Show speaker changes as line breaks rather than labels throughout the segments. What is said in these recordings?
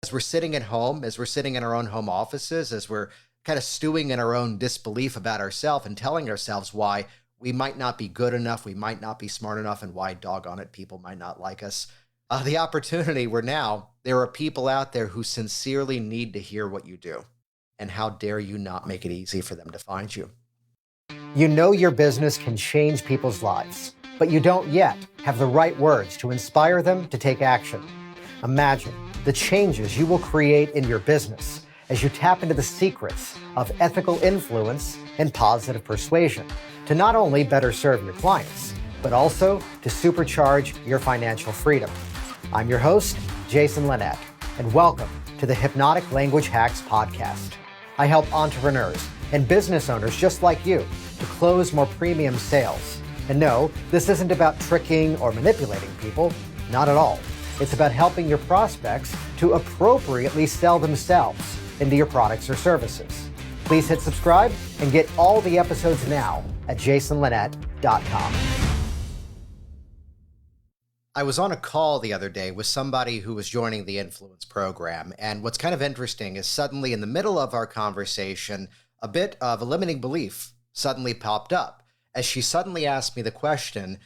As we're sitting at home, as we're sitting in our own home offices, as we're kind of stewing in our own disbelief about ourselves and telling ourselves why we might not be good enough, we might not be smart enough, and why, doggone it, people might not like us. The opportunity where now there are people out there who sincerely need to hear what you do. And how dare you not make it easy for them to find you? You know your business can change people's lives, but you don't yet have the right words to inspire them to take action. Imagine the changes you will create in your business as you tap into the secrets of ethical influence and positive persuasion to not only better serve your clients, but also to supercharge your financial freedom. I'm your host, Jason Linett, and welcome to the Hypnotic Language Hacks podcast. I help entrepreneurs and business owners just like you to close more premium sales. And no, this isn't about tricking or manipulating people, not at all. It's about helping your prospects to appropriately sell themselves into your products or services. Please hit subscribe and get all the episodes now at jasonlinett.com. I was on a call the other day with somebody who was joining the Influence program, and what's kind of interesting is suddenly in the middle of our conversation, a bit of a limiting belief suddenly popped up as she suddenly asked me the question,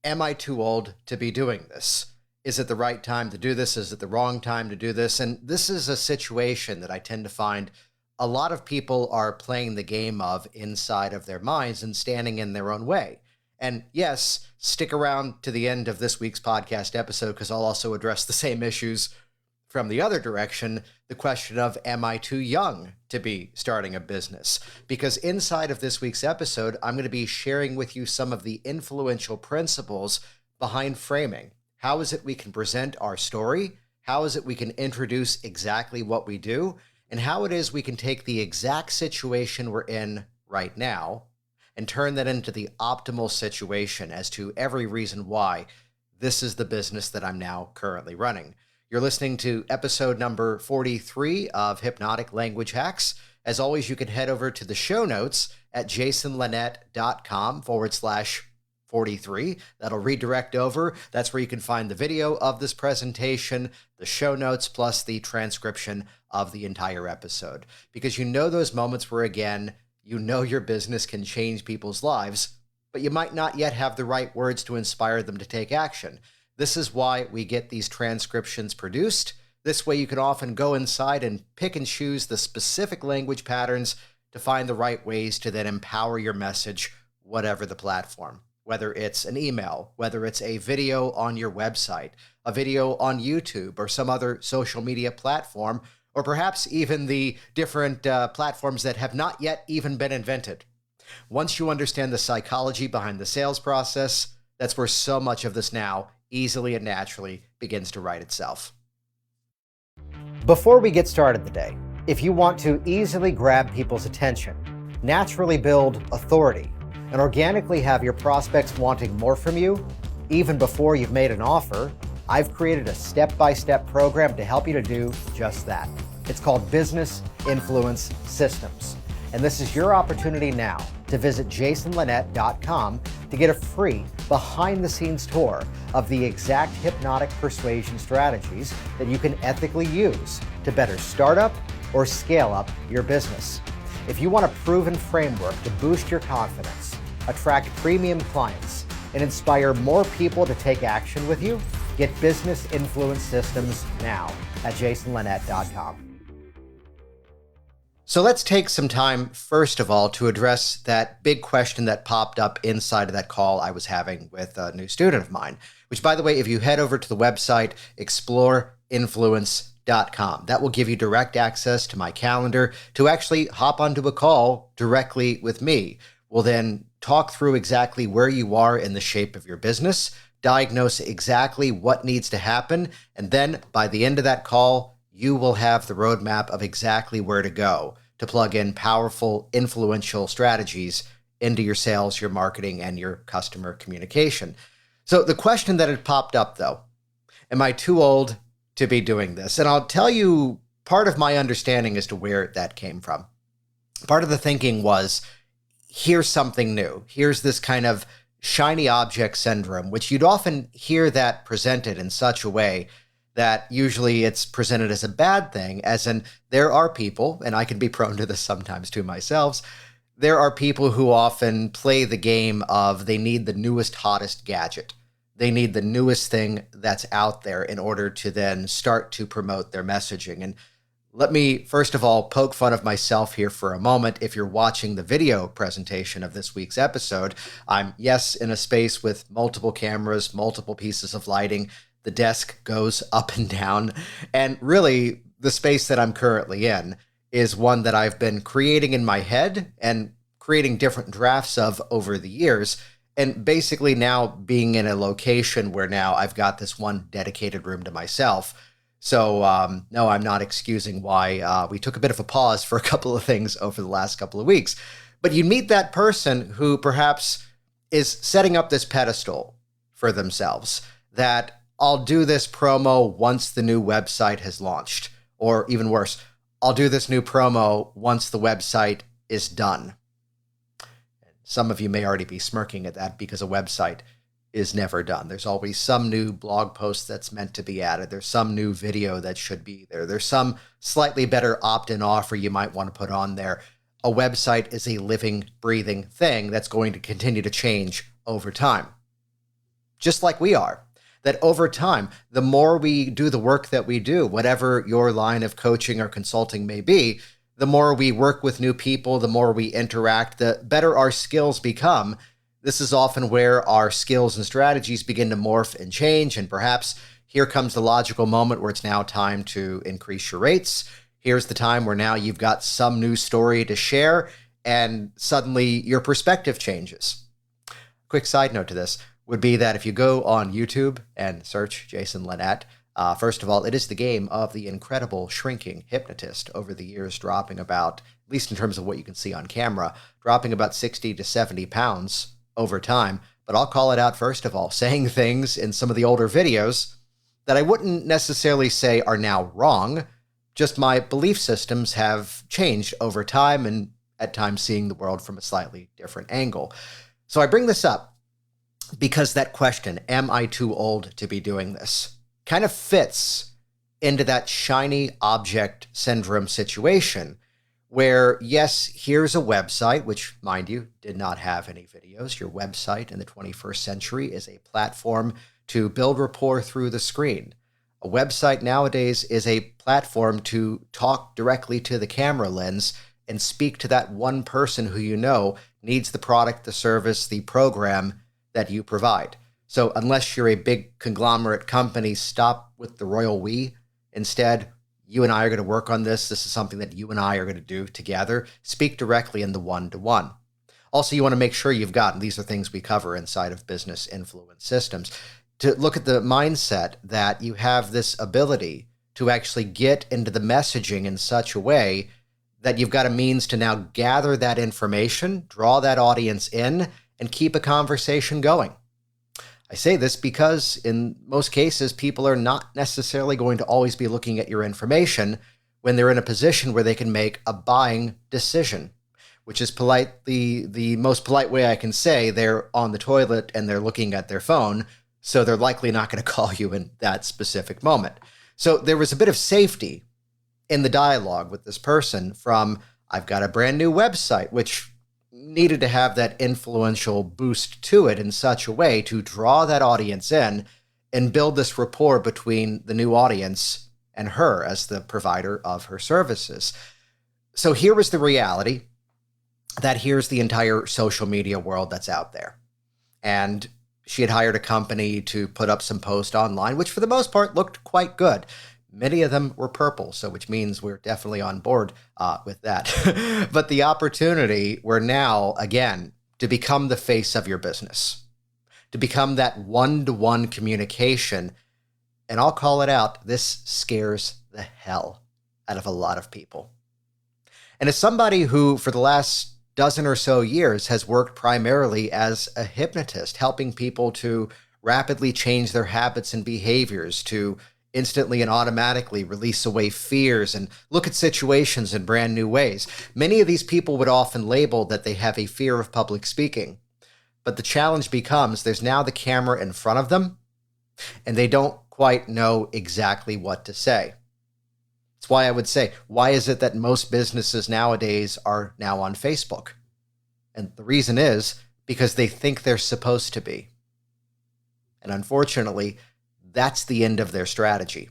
am I too old to be doing this? Is it the right time to do this? Is it the wrong time to do this? And this is a situation that I tend to find a lot of people are playing the game of inside of their minds and standing in their own way. And yes, stick around to the end of this week's podcast episode because I'll also address the same issues from the other direction, the question of, am I too young to be starting a business? Because inside of this week's episode, I'm going to be sharing with you some of the influential principles behind framing. How is it we can present our story? How is it we can introduce exactly what we do? And how it is we can take the exact situation we're in right now and turn that into the optimal situation as to every reason why this is the business that I'm now currently running. You're listening to episode number 43 of Hypnotic Language Hacks. As always, you can head over to the show notes at jasonlinett.com/43. That'll redirect over. That's where you can find the video of this presentation, the show notes, plus the transcription of the entire episode. Because you know those moments where, again, you know your business can change people's lives, but you might not yet have the right words to inspire them to take action. This is why we get these transcriptions produced. This way you can often go inside and pick and choose the specific language patterns to find the right ways to then empower your message, whatever the platform. Whether it's an email, whether it's a video on your website, a video on YouTube or some other social media platform, or perhaps even the different platforms that have not yet even been invented. Once you understand the psychology behind the sales process, that's where so much of this now easily and naturally begins to write itself. Before we get started today, if you want to easily grab people's attention, naturally build authority, and organically have your prospects wanting more from you, even before you've made an offer, I've created a step-by-step program to help you to do just that. It's called Business Influence Systems. And this is your opportunity now to visit jasonlinett.com to get a free behind-the-scenes tour of the exact hypnotic persuasion strategies that you can ethically use to better start up or scale up your business. If you want a proven framework to boost your confidence, attract premium clients, and inspire more people to take action with you, get Business Influence Systems now at jasonlinett.com. So let's take some time, first of all, to address that big question that popped up inside of that call I was having with a new student of mine, which, by the way, if you head over to the website, exploreinfluence.com, that will give you direct access to my calendar to actually hop onto a call directly with me. We'll then talk through exactly where you are in the shape of your business, diagnose exactly what needs to happen, and then by the end of that call, you will have the roadmap of exactly where to go to plug in powerful, influential strategies into your sales, your marketing, and your customer communication. So the question that had popped up, though, am I too old to be doing this? And I'll tell you part of my understanding as to where that came from. Part of the thinking was, here's something new. Here's this kind of shiny object syndrome, which you'd often hear that presented in such a way that usually it's presented as a bad thing, as in there are people, and I can be prone to this sometimes to myself, there are people who often play the game of they need the newest, hottest gadget. They need the newest thing that's out there in order to then start to promote their messaging. And let me, first of all, poke fun of myself here for a moment. If you're watching the video presentation of this week's episode, I'm, yes, in a space with multiple cameras, multiple pieces of lighting. The desk goes up and down. And really, the space that I'm currently in is one that I've been creating in my head and creating different drafts of over the years. And basically now being in a location where now I've got this one dedicated room to myself. So, no, I'm not excusing why we took a bit of a pause for a couple of things over the last couple of weeks. But you meet that person who perhaps is setting up this pedestal for themselves, that I'll do this promo once the new website has launched. Or even worse, I'll do this new promo once the website is done. Some of you may already be smirking at that because a website is never done. There's always some new blog post that's meant to be added. There's some new video that should be there. There's some slightly better opt-in offer you might want to put on there. A website is a living, breathing thing that's going to continue to change over time. Just like we are. That over time, the more we do the work that we do, whatever your line of coaching or consulting may be, the more we work with new people, the more we interact, the better our skills become. This is often where our skills and strategies begin to morph and change, and perhaps here comes the logical moment where it's now time to increase your rates. Here's the time where now you've got some new story to share, and suddenly your perspective changes. Quick side note to this would be that if you go on YouTube and search Jason Linett, first of all, it is the game of the incredible shrinking hypnotist over the years, dropping about, at least in terms of what you can see on camera, dropping about 60 to 70 pounds over time. But I'll call it out first of all, saying things in some of the older videos that I wouldn't necessarily say are now wrong, just my belief systems have changed over time and at times seeing the world from a slightly different angle. So I bring this up because that question, am I too old to be doing this, kind of fits into that shiny object syndrome situation where, yes, here's a website, which, mind you, did not have any videos. Your website in the 21st century is a platform to build rapport through the screen. A website nowadays is a platform to talk directly to the camera lens and speak to that one person who you know needs the product, the service, the program that you provide. So unless you're a big conglomerate company, stop with the royal we. Instead, you and I are going to work on this. This is something that you and I are going to do together. Speak directly in the one-to-one. Also, you want to make sure you've gotten, these are things we cover inside of business influence systems, to look at the mindset that you have this ability to actually get into the messaging in such a way that you've got a means to now gather that information, draw that audience in, and keep a conversation going. I say this because in most cases, people are not necessarily going to always be looking at your information when they're in a position where they can make a buying decision, which is polite. The most polite way I can say they're on the toilet and they're looking at their phone, so they're likely not going to call you in that specific moment. So there was a bit of safety in the dialogue with this person from, I've got a brand new website, which needed to have that influential boost to it in such a way to draw that audience in and build this rapport between the new audience and her as the provider of her services. So here was the reality that here's the entire social media world that's out there. And she had hired a company to put up some posts online, which for the most part looked quite good. Many of them were purple, so which means we're definitely on board with that. But the opportunity were now, again, to become the face of your business, to become that one-to-one communication. And I'll call it out, this scares the hell out of a lot of people. And as somebody who, for the last dozen or so years, has worked primarily as a hypnotist, helping people to rapidly change their habits and behaviors, to instantly and automatically release away fears and look at situations in brand new ways. Many of these people would often label that they have a fear of public speaking. But the challenge becomes there's now the camera in front of them, and they don't quite know exactly what to say. That's why I would say, why is it that most businesses nowadays are now on Facebook? And the reason is because they think they're supposed to be. And unfortunately, that's the end of their strategy.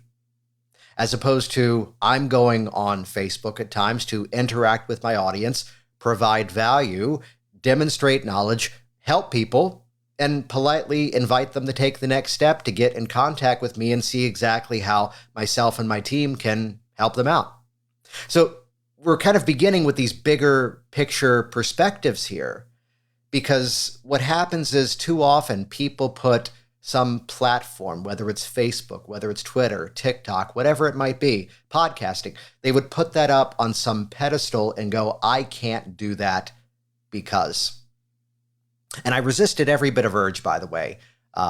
As opposed to, I'm going on Facebook at times to interact with my audience, provide value, demonstrate knowledge, help people, and politely invite them to take the next step to get in contact with me and see exactly how myself and my team can help them out. So we're kind of beginning with these bigger picture perspectives here, because what happens is too often people put some platform, whether it's Facebook, whether it's Twitter, TikTok, whatever it might be, podcasting, they would put that up on some pedestal and go, I can't do that because. And I resisted every bit of urge, by the way,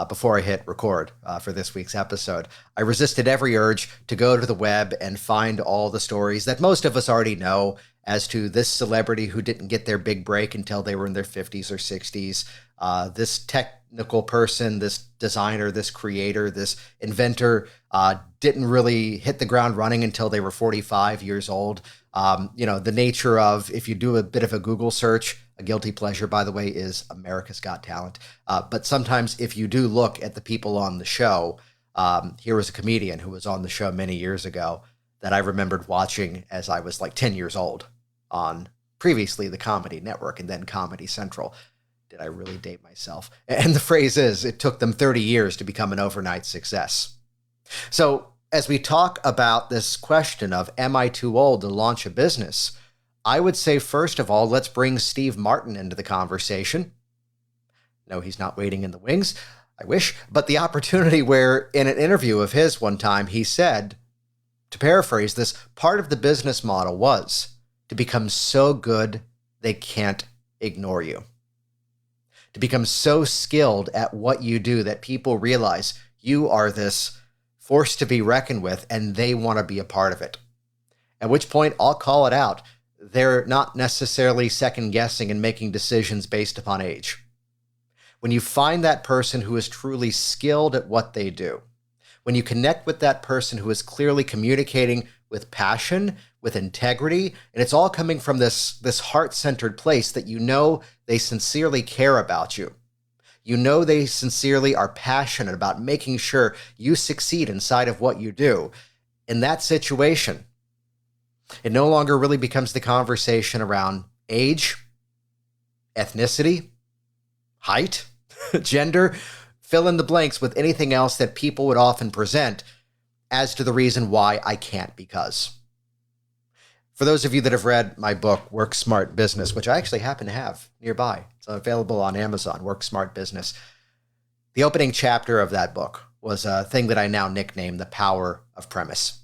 before I hit record for this week's episode. I resisted every urge to go to the web and find all the stories that most of us already know as to this celebrity who didn't get their big break until they were in their 50s or 60s, this technical person, this designer, this creator, this inventor didn't really hit the ground running until they were 45 years old. The nature of, if you do a bit of a Google search, a guilty pleasure, by the way, is America's Got Talent. But sometimes if you do look at the people on the show, here was a comedian who was on the show many years ago that I remembered watching as I was like 10 years old on previously the Comedy Network and then Comedy Central. Did I really date myself? And the phrase is, it took them 30 years to become an overnight success. So as we talk about this question of, am I too old to launch a business? I would say, first of all, let's bring Steve Martin into the conversation. No, he's not waiting in the wings. I wish. But the opportunity where in an interview of his one time, he said, to paraphrase this, part of the business model was to become so good they can't ignore you. To become so skilled at what you do that people realize you are this force to be reckoned with and they want to be a part of it. At which point, I'll call it out. They're not necessarily second guessing and making decisions based upon age. When you find that person who is truly skilled at what they do, when you connect with that person who is clearly communicating with passion, with integrity, and it's all coming from this heart-centered place that you know they sincerely care about you. You know they sincerely are passionate about making sure you succeed inside of what you do. In that situation, it no longer really becomes the conversation around age, ethnicity, height, gender, fill in the blanks with anything else that people would often present as to the reason why I can't because. For those of you that have read my book, Work Smart Business, which I actually happen to have nearby, it's available on Amazon, Work Smart Business. The opening chapter of that book was a thing that I now nickname the power of premise.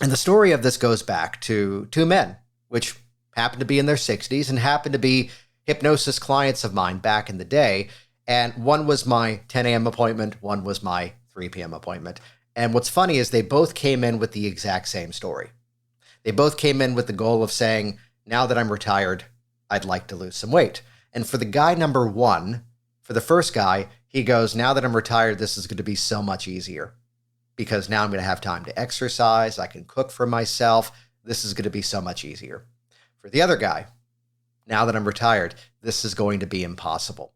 And the story of this goes back to two men, which happened to be in their 60s and happened to be hypnosis clients of mine back in the day. And one was my 10 a.m. appointment, one was my 3 p.m. appointment. And what's funny is they both came in with the exact same story. They both came in with the goal of saying, now that I'm retired, I'd like to lose some weight. And for the guy number one, for the first guy, he goes, now that I'm retired, this is going to be so much easier because now I'm going to have time to exercise. I can cook for myself. This is going to be so much easier. For the other guy, now that I'm retired, this is going to be impossible.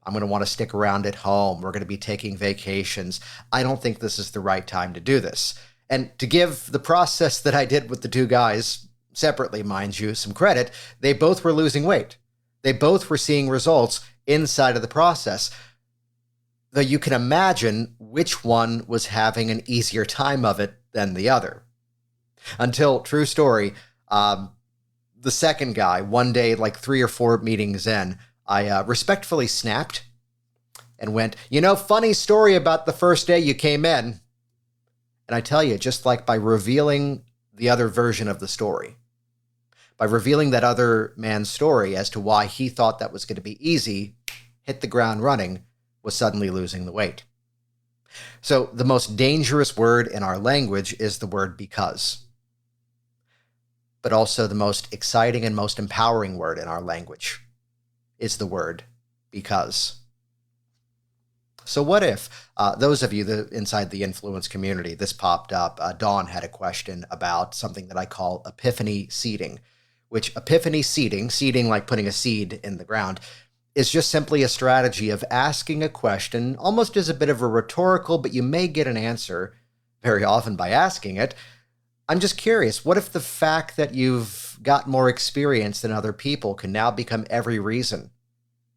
I'm going to want to stick around at home. We're going to be taking vacations. I don't think this is the right time to do this. And to give the process that I did with the two guys, separately, mind you, some credit, they both were losing weight. They both were seeing results inside of the process. Though you can imagine which one was having an easier time of it than the other. Until, true story, the second guy, one day, like 3 or 4 meetings in, I respectfully snapped and went, funny story about the first day you came in. And I tell you, just like by revealing the other version of the story, by revealing that other man's story as to why he thought that was going to be easy, hit the ground running, was suddenly losing the weight. So the most dangerous word in our language is the word because. But also the most exciting and most empowering word in our language is the word because. So what if those of you inside the influence community, this popped up, Dawn had a question about something that I call epiphany seeding, which epiphany seeding like putting a seed in the ground, is just simply a strategy of asking a question almost as a bit of a rhetorical, but you may get an answer very often by asking it. I'm just curious, what if the fact that you've got more experience than other people can now become every reason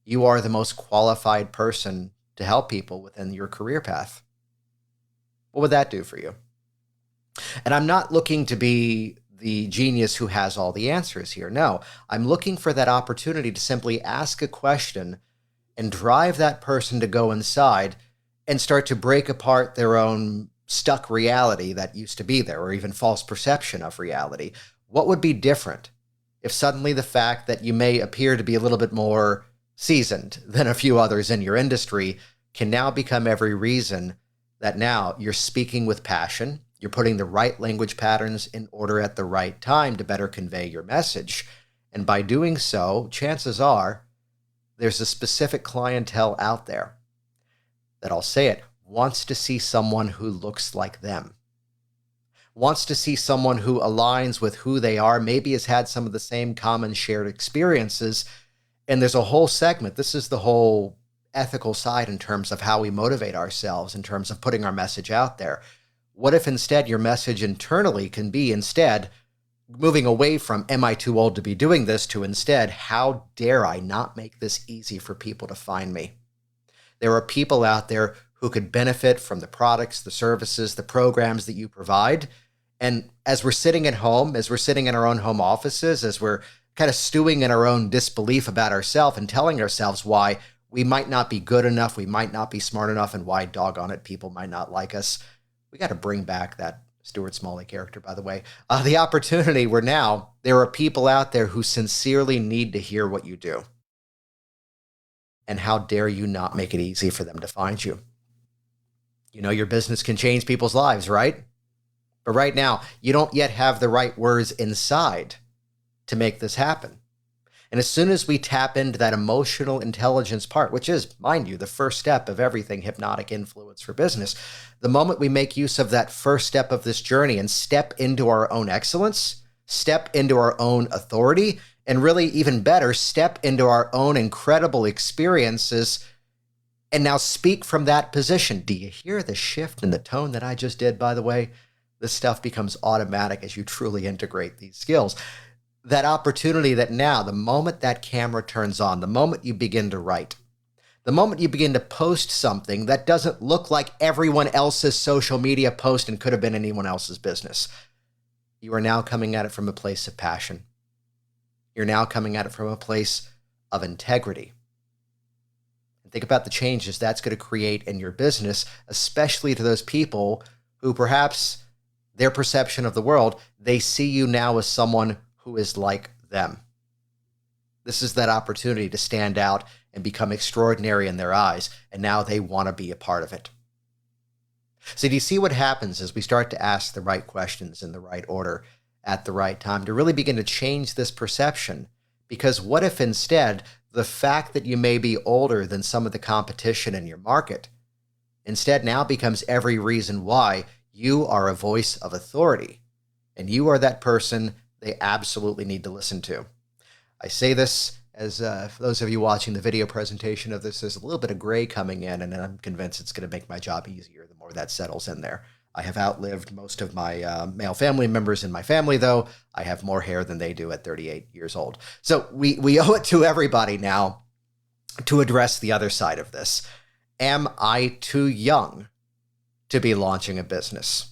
you are the most qualified person to help people within your career path? What would that do for you? And I'm not looking to be the genius who has all the answers here. No, I'm looking for that opportunity to simply ask a question and drive that person to go inside and start to break apart their own stuck reality that used to be there, or even false perception of reality. What would be different if suddenly the fact that you may appear to be a little bit more seasoned than a few others in your industry can now become every reason that now you're speaking with passion, you're putting the right language patterns in order at the right time to better convey your message. And by doing so, chances are there's a specific clientele out there that, I'll say it, wants to see someone who looks like them, wants to see someone who aligns with who they are, maybe has had some of the same common shared experiences. And there's a whole segment. This is the whole ethical side in terms of how we motivate ourselves, in terms of putting our message out there. What if instead your message internally can be instead moving away from, am I too old to be doing this, to instead, how dare I not make this easy for people to find me? There are people out there who could benefit from the products, the services, the programs that you provide. And as we're sitting at home, as we're sitting in our own home offices, as we're kind of stewing in our own disbelief about ourselves and telling ourselves why we might not be good enough, we might not be smart enough, and why, doggone it, people might not like us. We got to bring back that Stuart Smalley character, by the way. The opportunity where now there are people out there who sincerely need to hear what you do. And how dare you not make it easy for them to find you? You know, your business can change people's lives, right? But right now, you don't yet have the right words inside to make this happen. And as soon as we tap into that emotional intelligence part, which is, mind you, the first step of everything hypnotic influence for business, the moment we make use of that first step of this journey and step into our own excellence, step into our own authority, and really even better, step into our own incredible experiences and now speak from that position. Do you hear the shift in the tone that I just did, by the way? This stuff becomes automatic as you truly integrate these skills. That opportunity that now, the moment that camera turns on, the moment you begin to write, the moment you begin to post something that doesn't look like everyone else's social media post and could have been anyone else's business, you are now coming at it from a place of passion. You're now coming at it from a place of integrity. And think about the changes that's going to create in your business, especially to those people who perhaps their perception of the world, they see you now as someone who is like them. This is that opportunity to stand out and become extraordinary in their eyes, and now they want to be a part of it. So do you see what happens as we start to ask the right questions in the right order at the right time to really begin to change this perception? Because what if instead the fact that you may be older than some of the competition in your market instead now becomes every reason why you are a voice of authority, and you are that person they absolutely need to listen to. I say this as for those of you watching the video presentation of this, there's a little bit of gray coming in, and I'm convinced it's going to make my job easier the more that settles in there. I have outlived most of my male family members in my family, though. I have more hair than they do at 38 years old. So we owe it to everybody now to address the other side of this. Am I too young to be launching a business?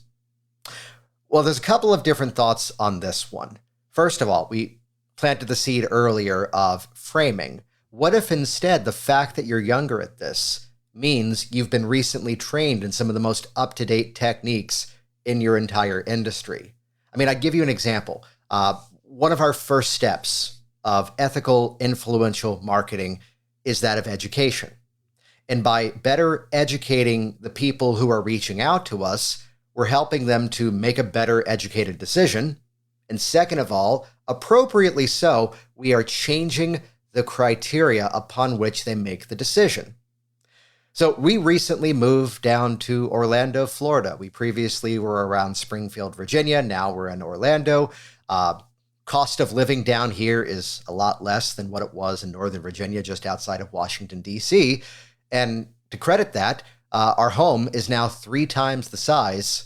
Well, there's a couple of different thoughts on this one. First of all, we planted the seed earlier of framing. What if instead the fact that you're younger at this means you've been recently trained in some of the most up-to-date techniques in your entire industry? I mean, I'd give you an example. One of our first steps of ethical, influential marketing is that of education. And by better educating the people who are reaching out to us, we're helping them to make a better educated decision. And second of all, appropriately so, we are changing the criteria upon which they make the decision. So we recently moved down to Orlando, Florida. We previously were around Springfield, Virginia. Now we're in Orlando. Uh, Cost of living down here is a lot less than what it was in Northern Virginia, just outside of Washington, D.C. And to credit that, our home is now 3 times the size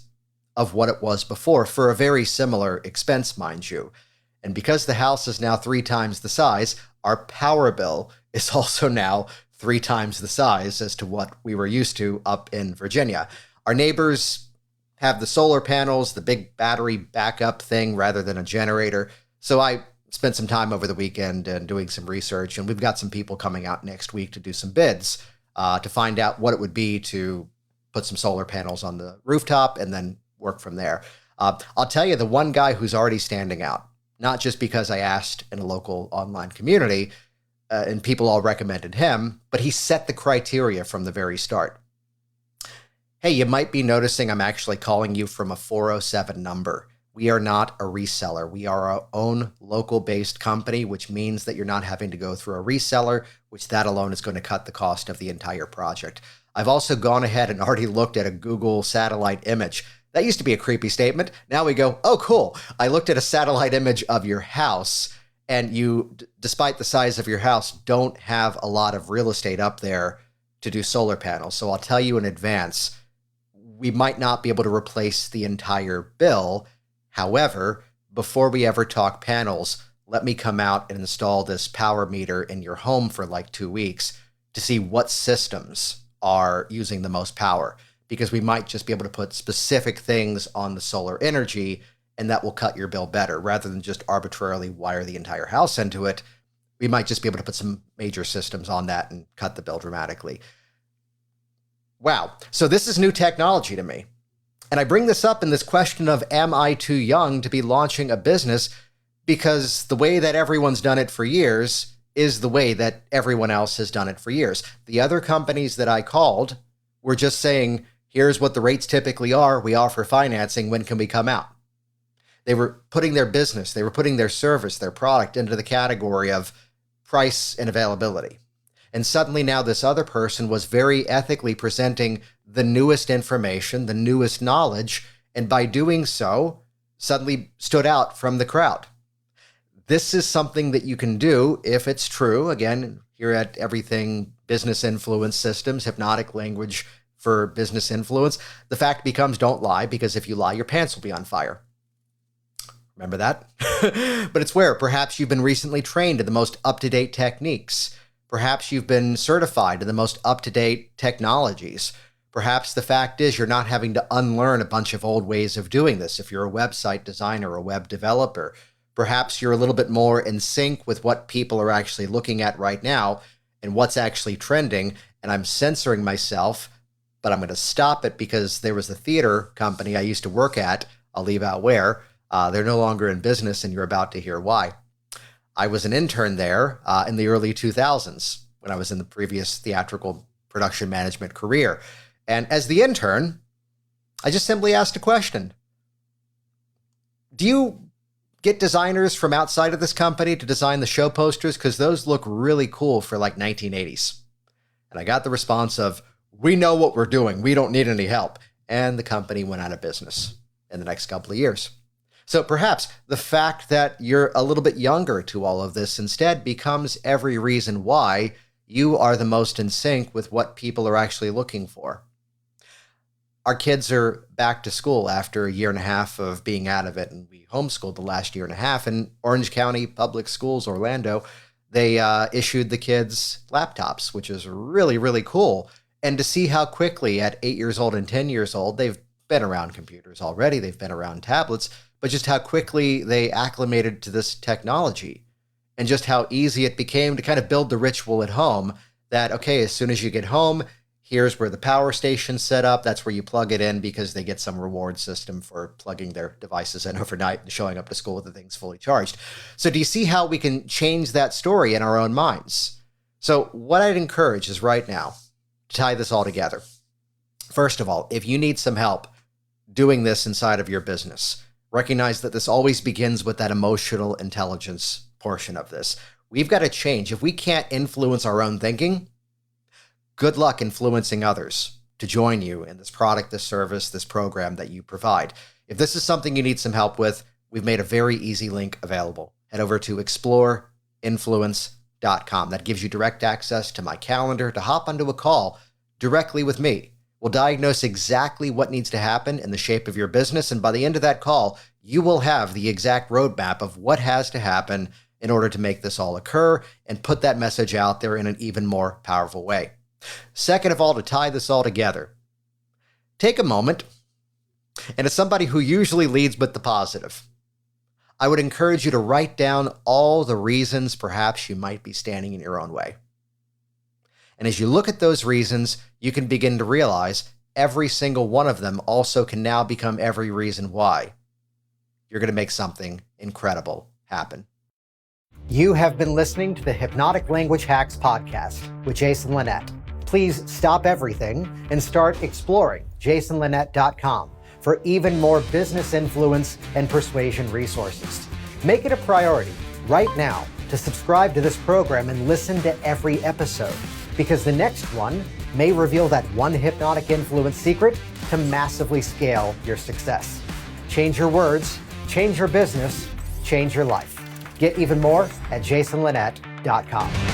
of what it was before for a very similar expense, mind you. And because the house is now 3 times the size, our power bill is also now 3 times the size as to what we were used to up in Virginia. Our neighbors have the solar panels, the big battery backup thing rather than a generator. So I spent some time over the weekend and doing some research, and we've got some people coming out next week to do some bids to find out what it would be to put some solar panels on the rooftop and then work from there. I'll tell you, the one guy who's already standing out, not just because I asked in a local online community, and people all recommended him, but he set the criteria from the very start. Hey, you might be noticing I'm actually calling you from a 407 number. We are not a reseller. We are our own local-based company, which means that you're not having to go through a reseller, which that alone is going to cut the cost of the entire project. I've also gone ahead and already looked at a Google satellite image. That used to be a creepy statement. Now we go, oh, cool. I looked at a satellite image of your house, and you, despite the size of your house, don't have a lot of real estate up there to do solar panels. So I'll tell you in advance, we might not be able to replace the entire bill. However, before we ever talk panels, let me come out and install this power meter in your home for like 2 weeks to see what systems are using the most power, because we might just be able to put specific things on the solar energy and that will cut your bill better rather than just arbitrarily wire the entire house into it. We might just be able to put some major systems on that and cut the bill dramatically. Wow. So this is new technology to me. And I bring this up in this question of, am I too young to be launching a business? Because the way that everyone's done it for years is the way that everyone else has done it for years. The other companies that I called were just saying, here's what the rates typically are. We offer financing. When can we come out? They were putting their business, they were putting their service, their product into the category of price and availability. And suddenly now this other person was very ethically presenting the newest information, the newest knowledge, and by doing so, suddenly stood out from the crowd. This is something that you can do if it's true. Again, here at Everything Business Influence Systems, hypnotic language for business influence, the fact becomes don't lie, because if you lie, your pants will be on fire. Remember that? But it's where perhaps you've been recently trained in the most up-to-date techniques. Perhaps you've been certified in the most up-to-date technologies. Perhaps the fact is you're not having to unlearn a bunch of old ways of doing this if you're a website designer or a web developer. Perhaps you're a little bit more in sync with what people are actually looking at right now and what's actually trending. And I'm censoring myself, but I'm going to stop it because there was a theater company I used to work at. I'll leave out where. They're no longer in business, and you're about to hear why. I was an intern there in the early 2000s when I was in the previous theatrical production management career. And as the intern, I just simply asked a question. Do you get designers from outside of this company to design the show posters? Because those look really cool for like 1980s. And I got the response of, we know what we're doing. We don't need any help. And the company went out of business in the next couple of years. So perhaps the fact that you're a little bit younger to all of this instead becomes every reason why you are the most in sync with what people are actually looking for. Our kids are back to school after a year and a half of being out of it, and we homeschooled the last year and a half. In Orange County Public Schools, Orlando, they issued the kids laptops, which is really, really cool. And to see how quickly at 8 years old and 10 years old, they've been around computers already, they've been around tablets, but just how quickly they acclimated to this technology and just how easy it became to kind of build the ritual at home that, okay, as soon as you get home, here's where the power station's set up. That's where you plug it in because they get some reward system for plugging their devices in overnight and showing up to school with the things fully charged. So do you see how we can change that story in our own minds? So what I'd encourage is right now to tie this all together. First of all, if you need some help doing this inside of your business, recognize that this always begins with that emotional intelligence portion of this. We've got to change. If we can't influence our own thinking, good luck influencing others to join you in this product, this service, this program that you provide. If this is something you need some help with, we've made a very easy link available. Head over to exploreinfluence.com. That gives you direct access to my calendar to hop onto a call directly with me. We'll diagnose exactly what needs to happen in the shape of your business, and by the end of that call, you will have the exact roadmap of what has to happen in order to make this all occur and put that message out there in an even more powerful way. Second of all, to tie this all together, take a moment, and as somebody who usually leads with the positive, I would encourage you to write down all the reasons perhaps you might be standing in your own way. And as you look at those reasons, you can begin to realize every single one of them also can now become every reason why you're going to make something incredible happen. You have been listening to the Hypnotic Language Hacks podcast with Jason Linett. Please stop everything and start exploring jasonlinett.com for even more business influence and persuasion resources. Make it a priority right now to subscribe to this program and listen to every episode, because the next one may reveal that one hypnotic influence secret to massively scale your success. Change your words, change your business, change your life. Get even more at jasonlinett.com.